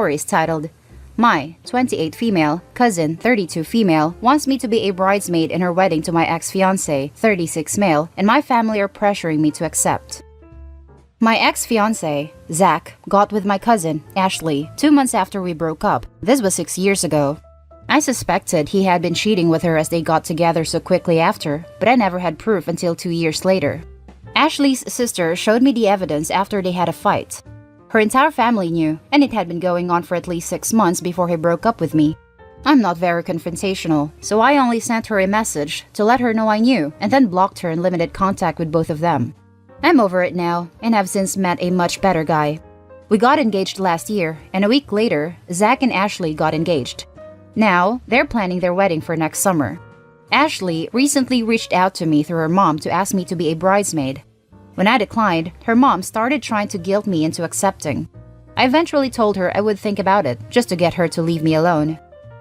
story is titled, My 28 female cousin 32 female wants me to be a bridesmaid in her wedding to my ex-fiance 36 male, and my family are pressuring me to accept. My ex-fiance, Zach, got with my cousin, Ashley, 2 months after we broke up. This was 6 years ago. I suspected he had been cheating with her as they got together so quickly after, but I never had proof until 2 years later. Ashley's sister showed me the evidence after they had a fight. Her entire family knew, and it had been going on for at least 6 months before he broke up with me. I'm not very confrontational, so I only sent her a message to let her know I knew, and then blocked her and limited contact with both of them. I'm over it now, and have since met a much better guy. We got engaged last year, and a week later, Zach and Ashley got engaged. Now, they're planning their wedding for next summer. Ashley recently reached out to me through her mom to ask me to be a bridesmaid. When I declined, her mom started trying to guilt me into accepting. I eventually told her I would think about it, just to get her to leave me alone.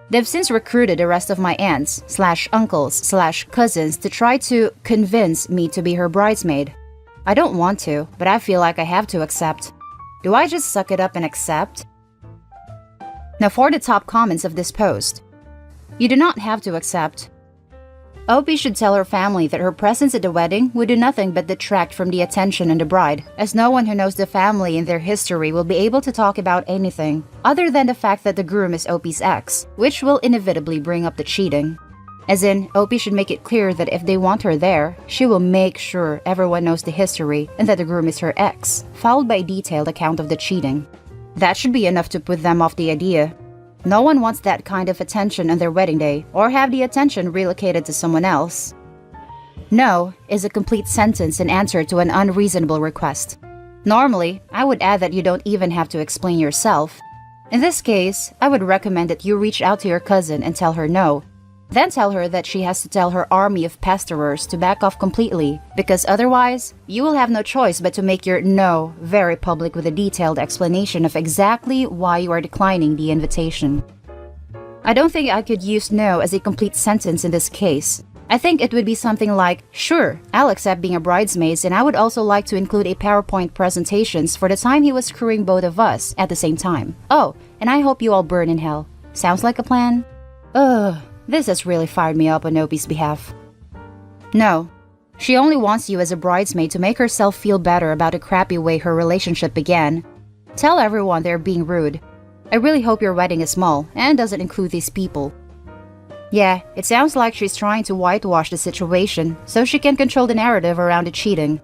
They've since recruited the rest of my aunts/uncles/cousins to try to convince me to be her bridesmaid. I don't want to, but I feel like I have to accept. Do I just suck it up and accept? Now for the top comments of this post. You do not have to accept. Opie should tell her family that her presence at the wedding would do nothing but detract from the attention on the bride, as no one who knows the family and their history will be able to talk about anything other than the fact that the groom is Opie's ex, which will inevitably bring up the cheating. As in, Opie should make it clear that if they want her there, she will make sure everyone knows the history and that the groom is her ex, followed by a detailed account of the cheating. That should be enough to put them off the idea. No one wants that kind of attention on their wedding day, or have the attention relocated to someone else. No is a complete sentence in answer to an unreasonable request. Normally, I would add that you don't even have to explain yourself. In this case, I would recommend that you reach out to your cousin and tell her no. Then tell her that she has to tell her army of pesters to back off completely, because otherwise, you will have no choice but to make your no very public with a detailed explanation of exactly why you are declining the invitation. I don't think I could use no as a complete sentence in this case. I think it would be something like, sure, I'll accept being a bridesmaid, and I would also like to include a PowerPoint presentations for the time he was screwing both of us at the same time. Oh, and I hope you all burn in hell. Sounds like a plan? Ugh. This has really fired me up on Opie's behalf. No. She only wants you as a bridesmaid to make herself feel better about the crappy way her relationship began. Tell everyone they're being rude. I really hope your wedding is small and doesn't include these people. Yeah, it sounds like she's trying to whitewash the situation so she can control the narrative around the cheating.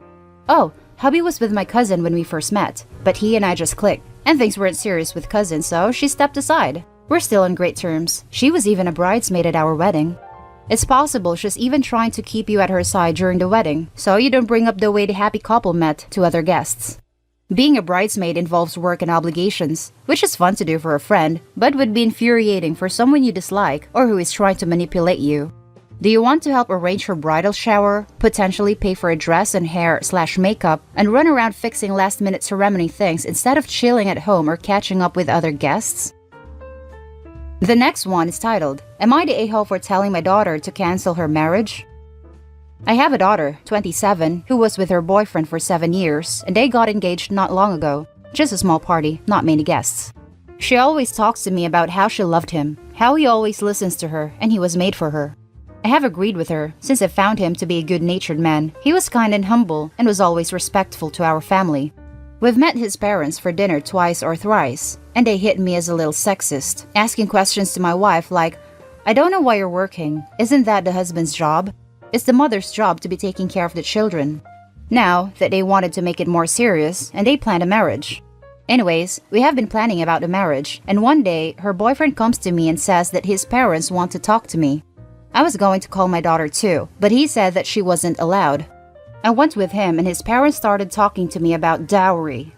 Oh, hubby was with my cousin when we first met, but he and I just clicked, and things weren't serious with cousin, so she stepped aside. We're still on great terms. She was even a bridesmaid at our wedding. It's possible she's even trying to keep you at her side during the wedding, so you don't bring up the way the happy couple met to other guests. Being a bridesmaid involves work and obligations, which is fun to do for a friend, but would be infuriating for someone you dislike or who is trying to manipulate you. Do you want to help arrange her bridal shower, potentially pay for a dress and hair/makeup, and run around fixing last-minute ceremony things instead of chilling at home or catching up with other guests? The next one is titled, Am I the a-hole for telling my daughter to cancel her marriage? I have a daughter, 27, who was with her boyfriend for 7 years, and they got engaged not long ago. Just a small party, not many guests. She always talks to me about how she loved him, how he always listens to her, and he was made for her. I have agreed with her, since I found him to be a good-natured man. He was kind and humble, and was always respectful to our family. We've met his parents for dinner twice or thrice, and they hit me as a little sexist, asking questions to my wife like, I don't know why you're working. Isn't that the husband's job? It's the mother's job to be taking care of the children. Now that they wanted to make it more serious, and they planned a marriage. Anyways, we have been planning about the marriage, and one day, her boyfriend comes to me and says that his parents want to talk to me. I was going to call my daughter too, but he said that she wasn't allowed. I went with him and his parents started talking to me about dowry.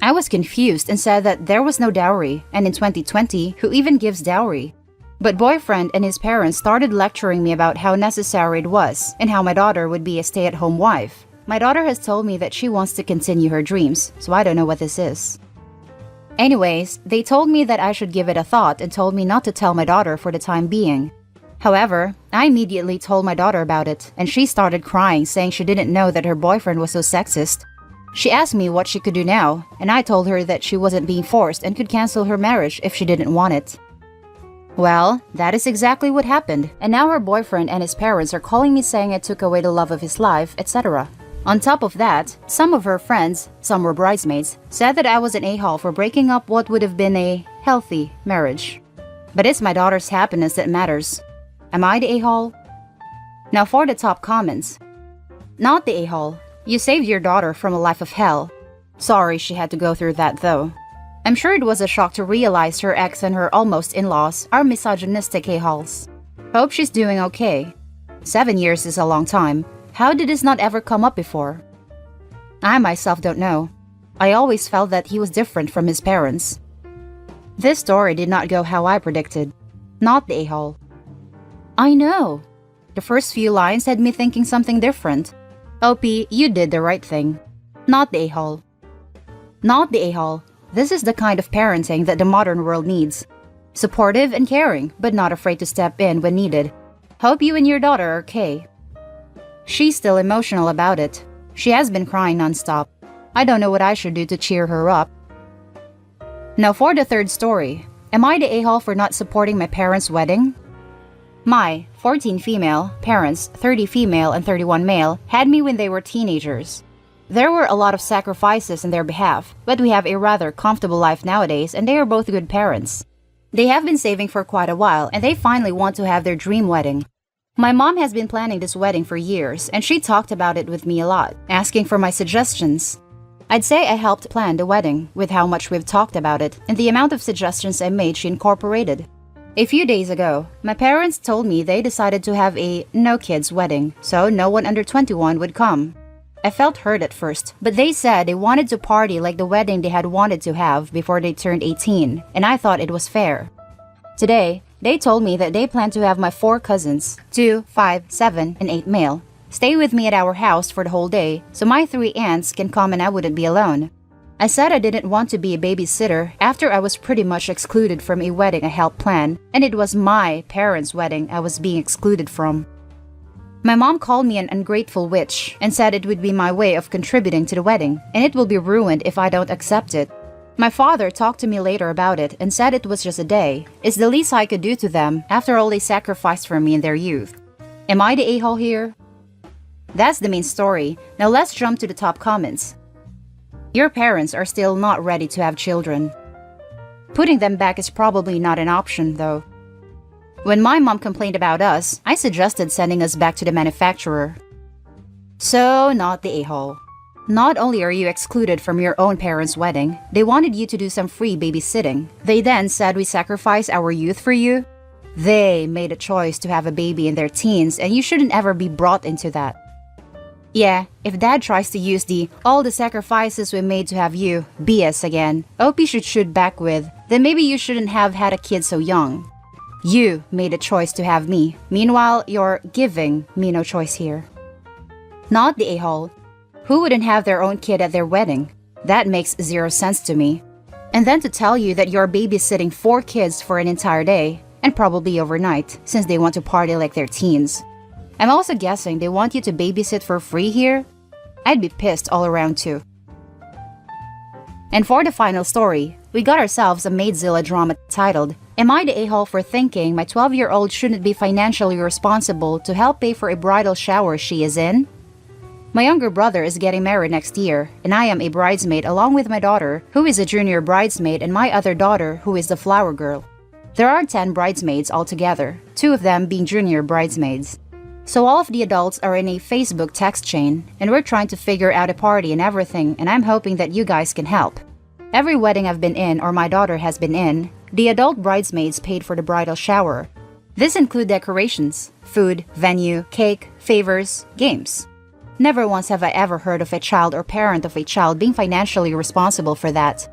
I was confused and said that there was no dowry, and in 2020, who even gives dowry? But boyfriend and his parents started lecturing me about how necessary it was, and how my daughter would be a stay-at-home wife. My daughter has told me that she wants to continue her dreams, so I don't know what this is. Anyways, they told me that I should give it a thought and told me not to tell my daughter for the time being. However, I immediately told my daughter about it, and she started crying, saying she didn't know that her boyfriend was so sexist. She asked me what she could do now, and I told her that she wasn't being forced and could cancel her marriage if she didn't want it. Well, that is exactly what happened, and now her boyfriend and his parents are calling me saying I took away the love of his life, etc. On top of that, some of her friends, some were bridesmaids, said that I was an a-hole for breaking up what would have been a healthy marriage. But it's my daughter's happiness that matters. Am I the a-hole? Now for the top comments. Not the a-hole. You saved your daughter from a life of hell. Sorry she had to go through that though. I'm sure it was a shock to realize her ex and her almost in-laws are misogynistic a-holes. Hope she's doing okay. 7 years is a long time. How did this not ever come up before? I myself don't know. I always felt that he was different from his parents. This story did not go how I predicted. Not the a-hole. I know. The first few lines had me thinking something different. OP, you did the right thing. Not the a-hole. Not the a-hole. This is the kind of parenting that the modern world needs. Supportive and caring, but not afraid to step in when needed. Hope you and your daughter are okay. She's still emotional about it. She has been crying nonstop. I don't know what I should do to cheer her up. Now for the third story. Am I the a-hole for not supporting my parents' wedding? My 14 female parents, 30 female and 31 male, had me when they were teenagers. There were a lot of sacrifices in their behalf, but we have a rather comfortable life nowadays and they are both good parents. They have been saving for quite a while and they finally want to have their dream wedding. My mom has been planning this wedding for years and she talked about it with me a lot, asking for my suggestions. I'd say I helped plan the wedding with how much we've talked about it and the amount of suggestions I made she incorporated. A few days ago, my parents told me they decided to have a no-kids wedding, so no one under 21 would come. I felt hurt at first, but they said they wanted to party like the wedding they had wanted to have before they turned 18, and I thought it was fair. Today, they told me that they plan to have my 4 cousins, 2, 5, 7, and 8 male, stay with me at our house for the whole day so my 3 aunts can come and I wouldn't be alone. I said I didn't want to be a babysitter after I was pretty much excluded from a wedding I helped plan, and it was my parents' wedding I was being excluded from. My mom called me an ungrateful witch and said it would be my way of contributing to the wedding, and it will be ruined if I don't accept it. My father talked to me later about it and said it was just a day. It's the least I could do to them after all they sacrificed for me in their youth. Am I the a-hole here? That's the main story. Now let's jump to the top comments. Your parents are still not ready to have children. Putting them back is probably not an option, though. When my mom complained about us, I suggested sending us back to the manufacturer. So, not the a-hole. Not only are you excluded from your own parents' wedding, they wanted you to do some free babysitting. They then said we sacrifice our youth for you. They made a choice to have a baby in their teens, and you shouldn't ever be brought into that. Yeah, if dad tries to use the all the sacrifices we made to have you BS again, OP should shoot back with, then maybe you shouldn't have had a kid so young. You made a choice to have me. Meanwhile, you're giving me no choice here. Not the a-hole. Who wouldn't have their own kid at their wedding? That makes 0 sense to me. And then to tell you that you're babysitting 4 kids for an entire day, and probably overnight, since they want to party like they're teens. I'm also guessing they want you to babysit for free here? I'd be pissed all around too. And for the final story, we got ourselves a Maidzilla drama titled, Am I the a-hole for thinking my 12-year-old shouldn't be financially responsible to help pay for a bridal shower she is in? My younger brother is getting married next year, and I am a bridesmaid along with my daughter, who is a junior bridesmaid, and my other daughter, who is the flower girl. There are 10 bridesmaids altogether, 2 of them being junior bridesmaids. So all of the adults are in a Facebook text chain, and we're trying to figure out a party and everything, and I'm hoping that you guys can help. Every wedding I've been in or my daughter has been in, the adult bridesmaids paid for the bridal shower. This includes decorations, food, venue, cake, favors, games. Never once have I ever heard of a child or parent of a child being financially responsible for that.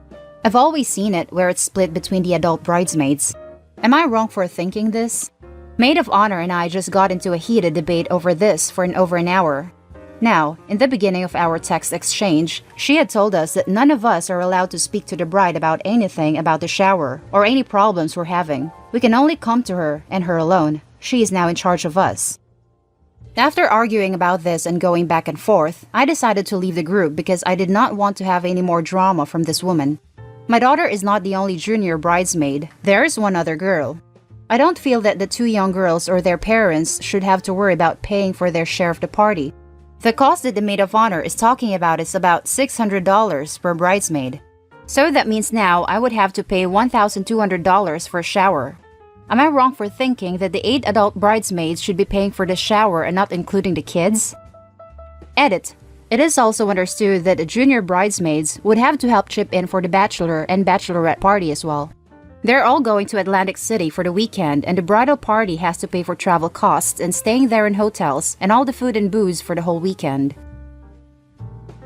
I've always seen it where it's split between the adult bridesmaids. Am I wrong for thinking this? Maid of Honor and I just got into a heated debate over this for over an hour. Now, in the beginning of our text exchange, she had told us that none of us are allowed to speak to the bride about anything about the shower or any problems we're having. We can only come to her and her alone. She is now in charge of us. After arguing about this and going back and forth, I decided to leave the group because I did not want to have any more drama from this woman. My daughter is not the only junior bridesmaid. There is one other girl. I don't feel that the two young girls or their parents should have to worry about paying for their share of the party. The cost that the maid of honor is talking about is about $600 per bridesmaid. So that means now I would have to pay $1,200 for a shower. Am I wrong for thinking that the 8 adult bridesmaids should be paying for the shower and not including the kids? Edit. It is also understood that the junior bridesmaids would have to help chip in for the bachelor and bachelorette party as well. They're all going to Atlantic City for the weekend, and the bridal party has to pay for travel costs and staying there in hotels and all the food and booze for the whole weekend.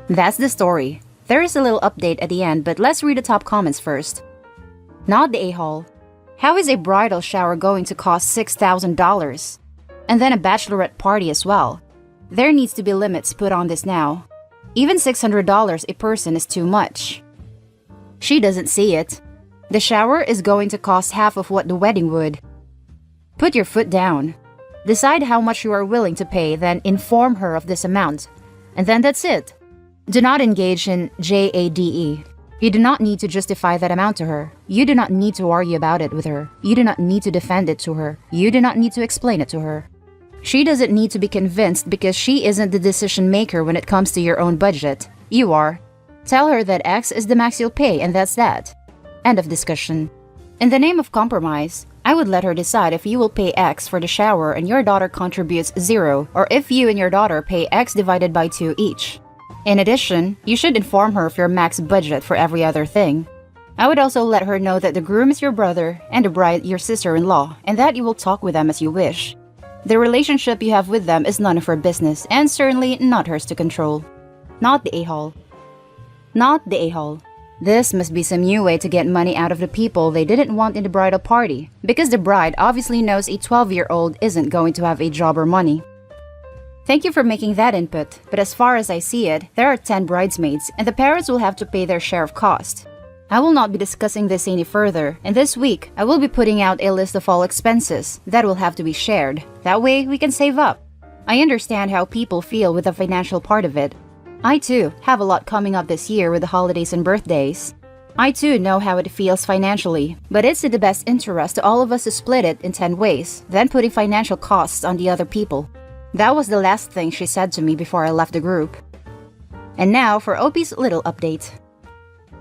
That's the story. There is a little update at the end, but let's read the top comments first. Not the a-hole. How is a bridal shower going to cost $6,000? And then a bachelorette party as well. There needs to be limits put on this now. Even $600 a person is too much. She doesn't see it. The shower is going to cost half of what the wedding would. Put your foot down. Decide how much you are willing to pay, then inform her of this amount. And then that's it. Do not engage in JADE. You do not need to justify that amount to her. You do not need to argue about it with her. You do not need to defend it to her. You do not need to explain it to her. She doesn't need to be convinced because she isn't the decision maker when it comes to your own budget. You are. Tell her that X is the max you'll pay, and that's that. End of discussion. In the name of compromise, I would let her decide if you will pay X for the shower and your daughter contributes 0, or if you and your daughter pay X divided by 2 each. In addition, you should inform her of your max budget for every other thing. I would also let her know that the groom is your brother and the bride your sister-in-law, and that you will talk with them as you wish. The relationship you have with them is none of her business, and certainly not hers to control. Not the a-hole. Not the a-hole. This must be some new way to get money out of the people they didn't want in the bridal party, because the bride obviously knows a 12-year-old isn't going to have a job or money. Thank you for making that input, but as far as I see it, there are 10 bridesmaids, and the parents will have to pay their share of cost. I will not be discussing this any further, and this week, I will be putting out a list of all expenses that will have to be shared. That way, we can save up. I understand how people feel with the financial part of it. I too have a lot coming up this year with the holidays and birthdays. I too know how it feels financially, but it's in the best interest to all of us to split it in 10 ways, then putting financial costs on the other people. That was the last thing she said to me before I left the group. And now for OP's little update.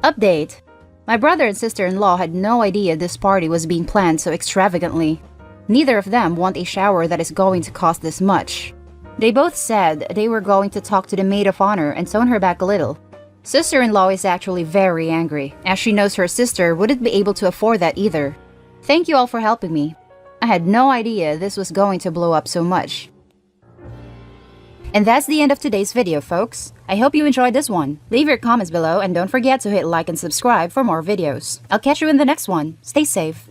Update. My brother and sister-in-law had no idea this party was being planned so extravagantly. Neither of them want a shower that is going to cost this much. They both said they were going to talk to the maid of honor and tone her back a little. Sister-in-law is actually very angry, as she knows her sister wouldn't be able to afford that either. Thank you all for helping me. I had no idea this was going to blow up so much. And that's the end of today's video, folks. I hope you enjoyed this one. Leave your comments below and don't forget to hit like and subscribe for more videos. I'll catch you in the next one. Stay safe.